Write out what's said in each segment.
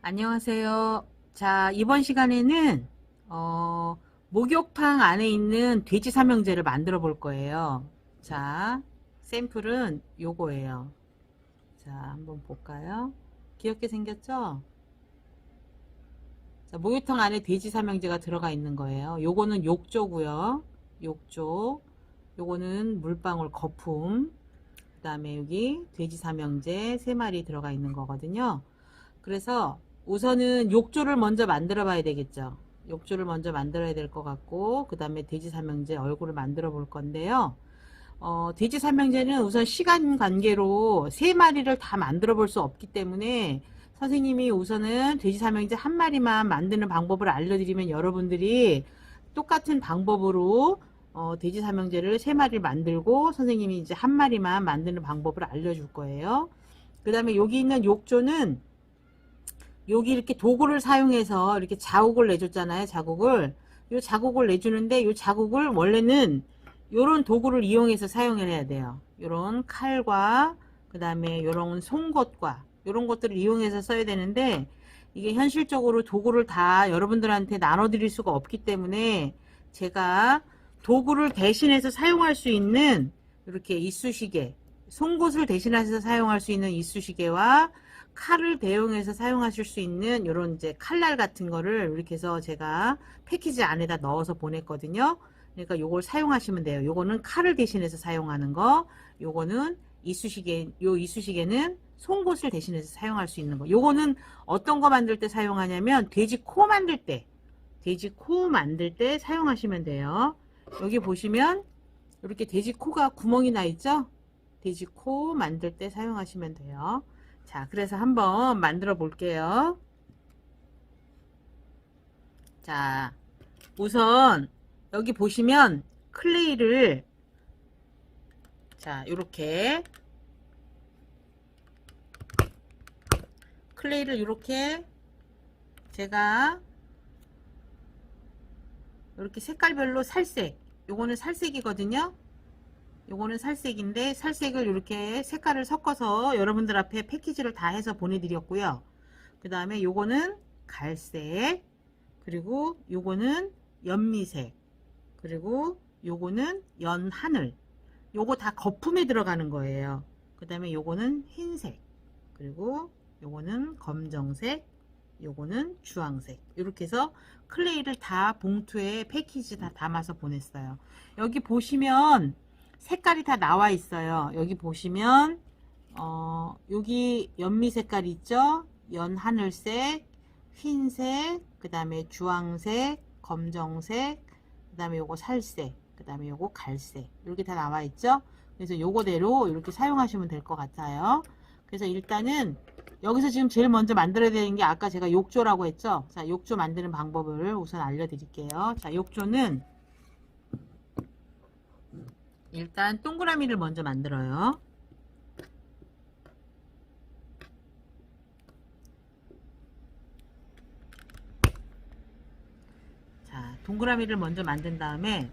안녕하세요. 자, 이번 시간에는 목욕탕 안에 있는 돼지 삼형제를 만들어 볼 거예요. 자, 샘플은 요거예요. 자, 한번 볼까요? 귀엽게 생겼죠? 자, 목욕탕 안에 돼지 삼형제가 들어가 있는 거예요. 요거는 욕조고요. 욕조. 요거는 물방울 거품. 그 다음에 여기 돼지 삼형제 3마리 들어가 있는 거거든요. 그래서 우선은 욕조를 먼저 만들어 봐야 되겠죠. 욕조를 먼저 만들어야 될 것 같고, 그 다음에 돼지 삼형제 얼굴을 만들어 볼 건데요. 돼지 삼형제는 우선 시간 관계로 3마리를 다 만들어 볼 수 없기 때문에 선생님이 우선은 돼지 삼형제 한 마리만 만드는 방법을 알려드리면 여러분들이 똑같은 방법으로 돼지 삼형제를 3마리를 만들고 선생님이 이제 한 마리만 만드는 방법을 알려줄 거예요. 그 다음에 여기 있는 욕조는 여기 이렇게 도구를 사용해서 이렇게 자국을 내줬잖아요. 자국을. 이 자국을 내주는데 이 자국을 원래는 요런 도구를 이용해서 사용을 해야 돼요. 요런 칼과 그 다음에 요런 송곳과 요런 것들을 이용해서 써야 되는데 이게 현실적으로 도구를 다 여러분들한테 나눠 드릴 수가 없기 때문에 제가 도구를 대신해서 사용할 수 있는 이렇게 이쑤시개, 송곳을 대신해서 사용할 수 있는 이쑤시개와 칼을 대용해서 사용하실 수 있는 이런 이제 칼날 같은 거를 이렇게 해서 제가 패키지 안에다 넣어서 보냈거든요. 그러니까 요걸 사용하시면 돼요. 요거는 칼을 대신해서 사용하는 거, 요거는 이쑤시개, 요 이쑤시개는 송곳을 대신해서 사용할 수 있는 거. 요거는 어떤 거 만들 때 사용하냐면 돼지 코 만들 때, 돼지 코 만들 때 사용하시면 돼요. 여기 보시면 이렇게 돼지 코가 구멍이 나 있죠? 돼지 코 만들 때 사용하시면 돼요. 자, 그래서 한번 만들어 볼게요. 자, 우선 여기 보시면 클레이를 자, 요렇게 클레이를 요렇게 제가 이렇게 색깔별로 살색, 요거는 살색이거든요. 요거는 살색인데 살색을 이렇게 색깔을 섞어서 여러분들 앞에 패키지를 다 해서 보내드렸고요. 그 다음에 요거는 갈색, 그리고 요거는 연미색, 그리고 요거는 연하늘. 요거 다 거품에 들어가는 거예요. 그 다음에 요거는 흰색, 그리고 요거는 검정색, 요거는 주황색. 이렇게 해서 클레이를 다 봉투에 패키지 다 담아서 보냈어요. 여기 보시면 색깔이 다 나와 있어요. 여기 보시면 여기 연미 색깔 있죠? 연하늘색, 흰색, 그 다음에 주황색, 검정색, 그 다음에 요거 살색, 그 다음에 요거 갈색, 이렇게 다 나와 있죠? 그래서 요거대로 이렇게 사용하시면 될 것 같아요. 그래서 일단은 여기서 지금 제일 먼저 만들어야 되는 게 아까 제가 욕조라고 했죠? 자, 욕조 만드는 방법을 우선 알려드릴게요. 자, 욕조는 일단 동그라미를 먼저 만들어요. 자, 동그라미를 먼저 만든 다음에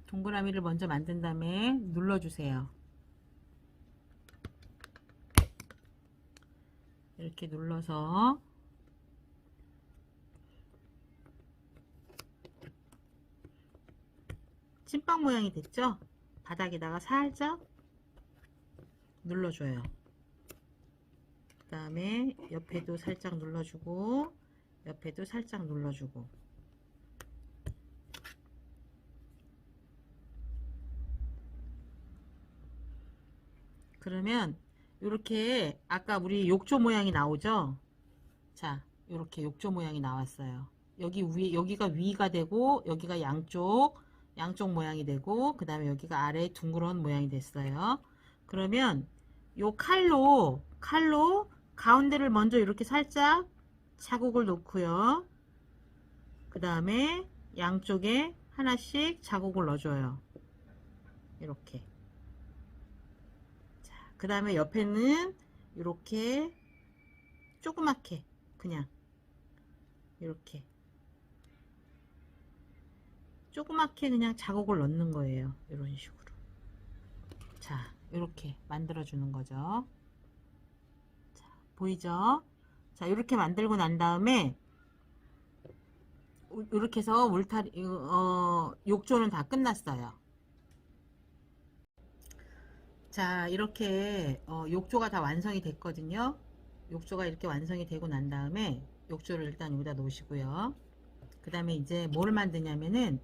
동그라미를 먼저 만든 다음에 눌러주세요. 이렇게 눌러서 찐빵 모양이 됐죠? 바닥에다가 살짝 눌러줘요. 그 다음에 옆에도 살짝 눌러주고 옆에도 살짝 눌러주고 그러면 이렇게 아까 우리 욕조 모양이 나오죠? 자, 이렇게 욕조 모양이 나왔어요. 여기 위, 여기가 위가 되고 여기가 양쪽 모양이 되고 그 다음에 여기가 아래 둥그런 모양이 됐어요. 그러면 요 칼로 가운데를 먼저 이렇게 살짝 자국을 놓고요. 그 다음에 양쪽에 하나씩 자국을 넣어줘요. 이렇게. 자, 그 다음에 옆에는 이렇게 조그맣게 그냥 이렇게 조그맣게 그냥 자국을 넣는 거예요. 이런 식으로. 자, 이렇게 만들어 주는 거죠. 자, 보이죠? 자, 이렇게 만들고 난 다음에 이렇게 해서 울타리 욕조는 다 끝났어요. 자, 이렇게 욕조가 다 완성이 됐거든요. 욕조가 이렇게 완성이 되고 난 다음에 욕조를 일단 여기다 놓으시고요. 그 다음에 이제 뭘 만드냐면은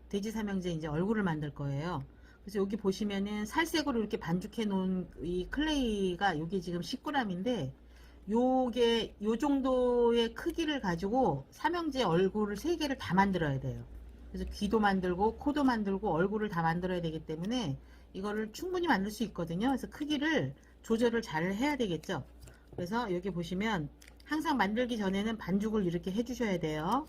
돼지 삼형제 이제 얼굴을 만들 거예요. 그래서 여기 보시면은 살색으로 이렇게 반죽해 놓은 이 클레이가 여기 지금 10g인데 요게 요 정도의 크기를 가지고 삼형제 얼굴을 3개를 다 만들어야 돼요. 그래서 귀도 만들고 코도 만들고 얼굴을 다 만들어야 되기 때문에 이거를 충분히 만들 수 있거든요. 그래서 크기를 조절을 잘 해야 되겠죠. 그래서 여기 보시면 항상 만들기 전에는 반죽을 이렇게 해 주셔야 돼요.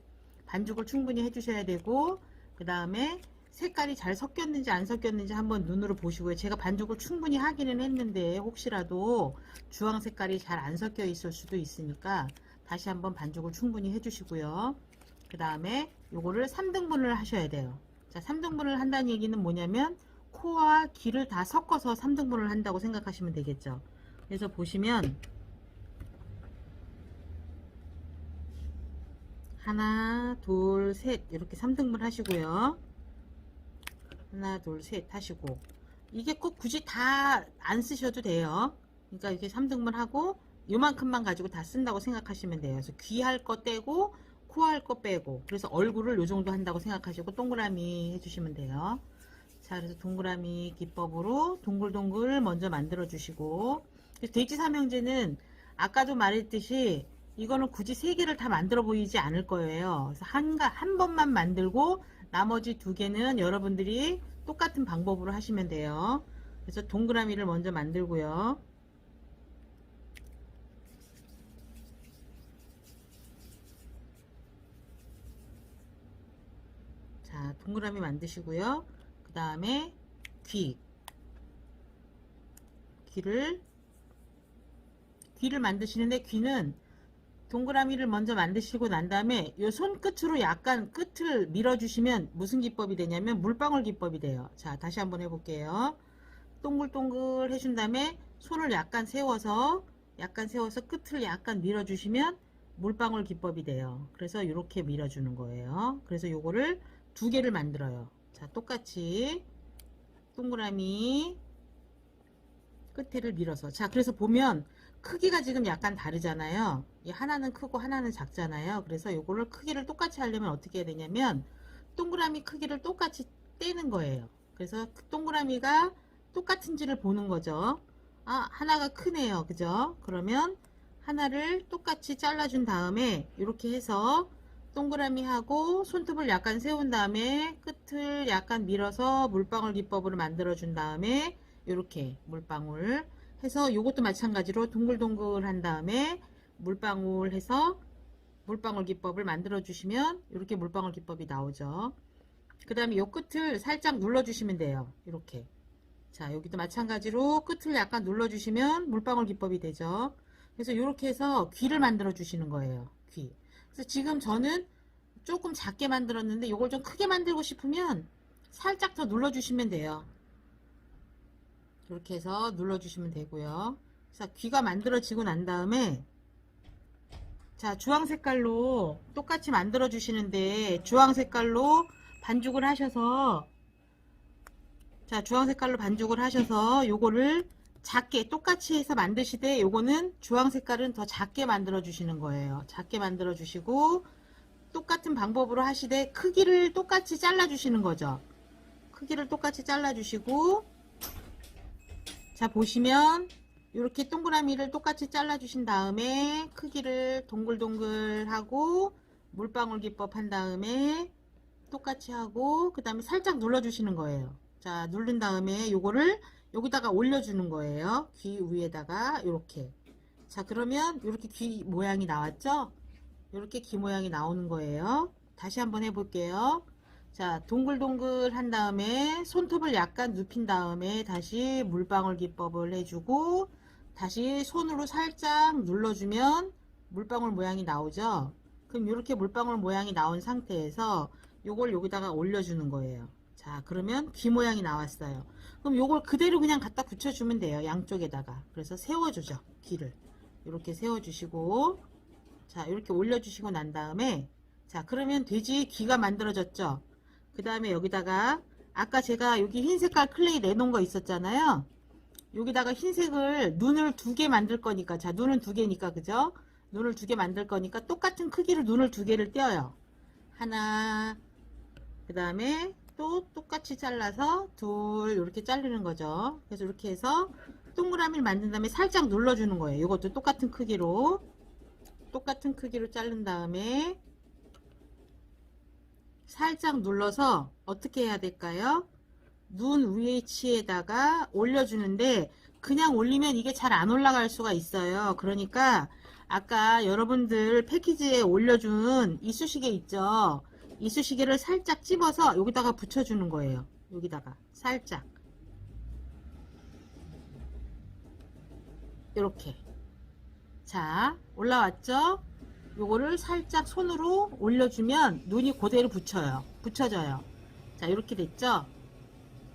반죽을 충분히 해 주셔야 되고, 그 다음에 색깔이 잘 섞였는지 안 섞였는지 한번 눈으로 보시고요. 제가 반죽을 충분히 하기는 했는데 혹시라도 주황 색깔이 잘 안 섞여 있을 수도 있으니까 다시 한번 반죽을 충분히 해 주시고요. 그 다음에 요거를 3등분을 하셔야 돼요. 자, 3등분을 한다는 얘기는 뭐냐면 코와 귀를 다 섞어서 3등분을 한다고 생각하시면 되겠죠. 그래서 보시면 하나, 둘, 셋 이렇게 3등분 하시고요. 하나, 둘, 셋 하시고, 이게 꼭 굳이 다 안 쓰셔도 돼요. 그러니까 이렇게 3등분 하고 요만큼만 가지고 다 쓴다고 생각하시면 돼요. 그래서 귀 할 거 떼고 코 할 거 빼고, 그래서 얼굴을 요 정도 한다고 생각하시고 동그라미 해주시면 돼요. 자, 그래서 동그라미 기법으로 동글동글 먼저 만들어 주시고, 돼지 삼형제는 아까도 말했듯이 이거는 굳이 3개를 다 만들어 보이지 않을 거예요. 그래서 한 번만 만들고 나머지 2개는 여러분들이 똑같은 방법으로 하시면 돼요. 그래서 동그라미를 먼저 만들고요. 자, 동그라미 만드시고요. 그 다음에 귀를 만드시는데, 귀는 동그라미를 먼저 만드시고 난 다음에 요 손끝으로 약간 끝을 밀어주시면 무슨 기법이 되냐면 물방울 기법이 돼요. 자, 다시 한번 해볼게요. 동글동글 해준 다음에 손을 약간 세워서 끝을 약간 밀어주시면 물방울 기법이 돼요. 그래서 이렇게 밀어주는 거예요. 그래서 요거를 2개를 만들어요. 자, 똑같이 동그라미 끝에를 밀어서, 자, 그래서 보면 크기가 지금 약간 다르잖아요. 이 하나는 크고 하나는 작잖아요. 그래서 요거를 크기를 똑같이 하려면 어떻게 해야 되냐면 동그라미 크기를 똑같이 떼는 거예요. 그래서 동그라미가 똑같은지를 보는 거죠. 아, 하나가 크네요. 그죠? 그러면 하나를 똑같이 잘라준 다음에 이렇게 해서 동그라미하고 손톱을 약간 세운 다음에 끝을 약간 밀어서 물방울 기법으로 만들어 준 다음에 이렇게 물방울 해서 요것도 마찬가지로 동글동글 한 다음에 물방울 해서 물방울 기법을 만들어 주시면 이렇게 물방울 기법이 나오죠. 그 다음에 요 끝을 살짝 눌러 주시면 돼요. 이렇게. 자, 여기도 마찬가지로 끝을 약간 눌러 주시면 물방울 기법이 되죠. 그래서 이렇게 해서 귀를 만들어 주시는 거예요. 귀. 그래서 지금 저는 조금 작게 만들었는데 이걸 좀 크게 만들고 싶으면 살짝 더 눌러 주시면 돼요. 이렇게 해서 눌러주시면 되고요. 그래서 귀가 만들어지고 난 다음에, 자, 주황 색깔로 똑같이 만들어 주시는데 주황 색깔로 반죽을 하셔서, 자, 주황 색깔로 반죽을 하셔서 요거를 작게 똑같이 해서 만드시되 요거는 주황 색깔은 더 작게 만들어 주시는 거예요. 작게 만들어 주시고 똑같은 방법으로 하시되 크기를 똑같이 잘라 주시는 거죠. 크기를 똑같이 잘라 주시고, 자, 보시면 이렇게 동그라미를 똑같이 잘라 주신 다음에 크기를 동글동글 하고 물방울 기법 한 다음에 똑같이 하고 그 다음에 살짝 눌러 주시는 거예요. 자, 누른 다음에 요거를 여기다가 올려 주는 거예요. 귀 위에다가 이렇게. 자, 그러면 이렇게 귀 모양이 나왔죠? 이렇게 귀 모양이 나오는 거예요. 다시 한번 해볼게요. 자, 동글동글 한 다음에 손톱을 약간 눕힌 다음에 다시 물방울 기법을 해주고 다시 손으로 살짝 눌러주면 물방울 모양이 나오죠. 그럼 이렇게 물방울 모양이 나온 상태에서 요걸 여기다가 올려주는 거예요. 자, 그러면 귀 모양이 나왔어요. 그럼 요걸 그대로 그냥 갖다 붙여주면 돼요. 양쪽에다가. 그래서 세워주죠. 귀를. 이렇게 세워주시고, 자, 이렇게 올려주시고 난 다음에, 자, 그러면 돼지 귀가 만들어졌죠. 그 다음에 여기다가, 아까 제가 여기 흰 색깔 클레이 내놓은 거 있었잖아요. 여기다가 흰색을 눈을 2개 만들 거니까, 자, 눈은 2개니까, 그죠? 눈을 2개 만들 거니까 똑같은 크기로 눈을 2개를 떼어요. 하나, 그 다음에 또 똑같이 잘라서 둘, 이렇게 자르는 거죠. 그래서 이렇게 해서 동그라미를 만든 다음에 살짝 눌러주는 거예요. 이것도 똑같은 크기로 자른 다음에 살짝 눌러서 어떻게 해야 될까요? 눈 위치에다가 올려주는데 그냥 올리면 이게 잘 안 올라갈 수가 있어요. 그러니까 아까 여러분들 패키지에 올려준 이쑤시개 있죠? 이쑤시개를 살짝 집어서 여기다가 붙여주는 거예요. 여기다가 살짝 이렇게. 자, 올라왔죠? 요거를 살짝 손으로 올려주면 눈이 그대로 붙여져요. 자, 이렇게 됐죠?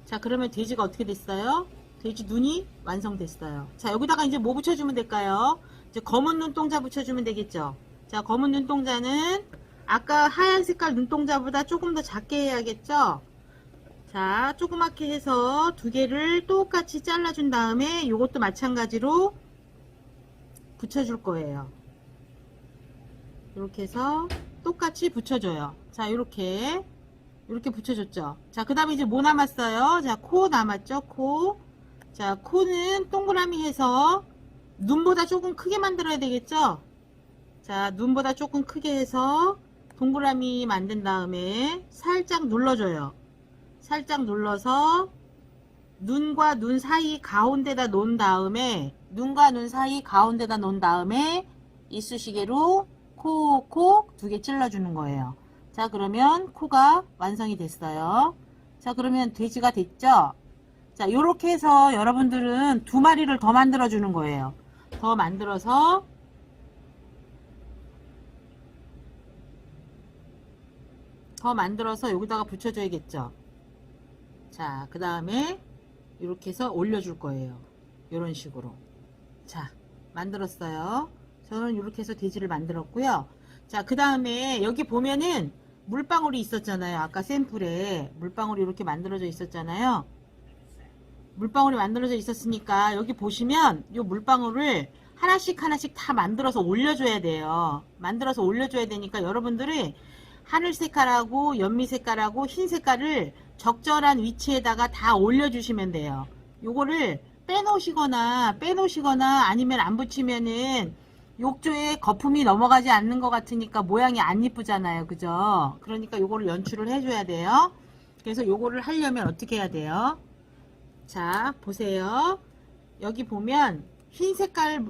자, 그러면 돼지가 어떻게 됐어요? 돼지 눈이 완성됐어요. 자, 여기다가 이제 뭐 붙여주면 될까요? 이제 검은 눈동자 붙여주면 되겠죠? 자, 검은 눈동자는 아까 하얀 색깔 눈동자보다 조금 더 작게 해야겠죠? 자, 조그맣게 해서 2개를 똑같이 잘라준 다음에 이것도 마찬가지로 붙여줄 거예요. 이렇게 해서 똑같이 붙여줘요. 자, 이렇게 붙여줬죠. 자, 그 다음에 이제 뭐 남았어요? 자, 코 남았죠? 코. 자, 코는 동그라미 해서 눈보다 조금 크게 만들어야 되겠죠? 자, 눈보다 조금 크게 해서 동그라미 만든 다음에 살짝 눌러줘요. 살짝 눌러서 눈과 눈 사이 가운데다 놓은 다음에 이쑤시개로 코 2개 찔러주는 거예요. 자, 그러면 코가 완성이 됐어요. 자, 그러면 돼지가 됐죠? 자, 요렇게 해서 여러분들은 2마리를 더 만들어 주는 거예요. 더 만들어서 여기다가 붙여줘야겠죠. 자, 그 다음에 이렇게 해서 올려줄 거예요. 이런 식으로. 자, 만들었어요. 저는 이렇게 해서 돼지를 만들었고요. 자, 그 다음에 여기 보면은 물방울이 있었잖아요. 아까 샘플에 물방울이 이렇게 만들어져 있었잖아요. 물방울이 만들어져 있었으니까 여기 보시면 이 물방울을 하나씩 다 만들어서 올려줘야 돼요. 만들어서 올려줘야 되니까 여러분들이 하늘 색깔하고 연미 색깔하고 흰 색깔을 적절한 위치에다가 다 올려주시면 돼요. 요거를 빼놓으시거나 아니면 안 붙이면은 욕조에 거품이 넘어가지 않는 것 같으니까 모양이 안 이쁘잖아요. 그죠? 그러니까 요거를 연출을 해줘야 돼요. 그래서 요거를 하려면 어떻게 해야 돼요? 자, 보세요. 여기 보면 흰 색깔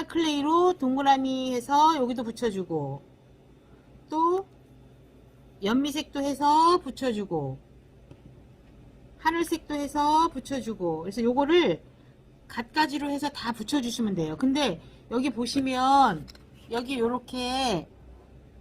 클레이로 동그라미 해서 여기도 붙여주고, 또 연미색도 해서 붙여주고, 하늘색도 해서 붙여주고, 그래서 요거를 갖가지로 해서 다 붙여주시면 돼요. 근데 여기 보시면 여기 요렇게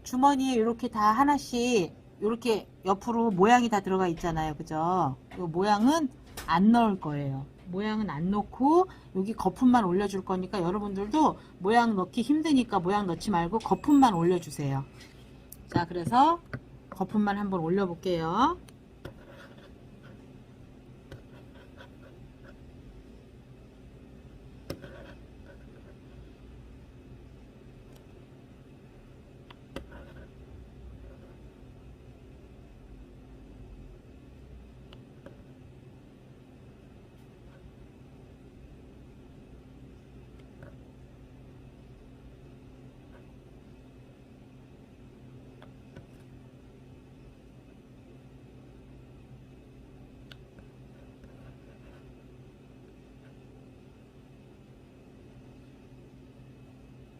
주머니에 요렇게 다 하나씩 요렇게 옆으로 모양이 다 들어가 있잖아요. 그죠? 요 모양은 안 넣을 거예요. 모양은 안 넣고 여기 거품만 올려줄 거니까 여러분들도 모양 넣기 힘드니까 모양 넣지 말고 거품만 올려주세요. 자, 그래서 거품만 한번 올려 볼게요.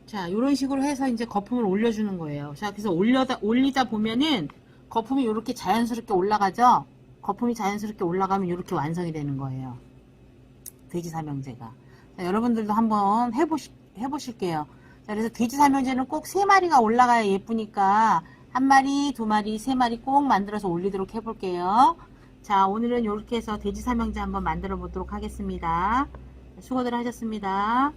자, 이런 식으로 해서 이제 거품을 올려주는 거예요. 자, 그래서 올리다 보면은 거품이 이렇게 자연스럽게 올라가죠? 거품이 자연스럽게 올라가면 이렇게 완성이 되는 거예요. 돼지 삼형제가. 자, 여러분들도 한번 해보실게요. 자, 그래서 돼지 삼형제는 꼭 3마리가 올라가야 예쁘니까 1마리, 2마리, 3마리 꼭 만들어서 올리도록 해볼게요. 자, 오늘은 이렇게 해서 돼지 삼형제 한번 만들어 보도록 하겠습니다. 수고들 하셨습니다.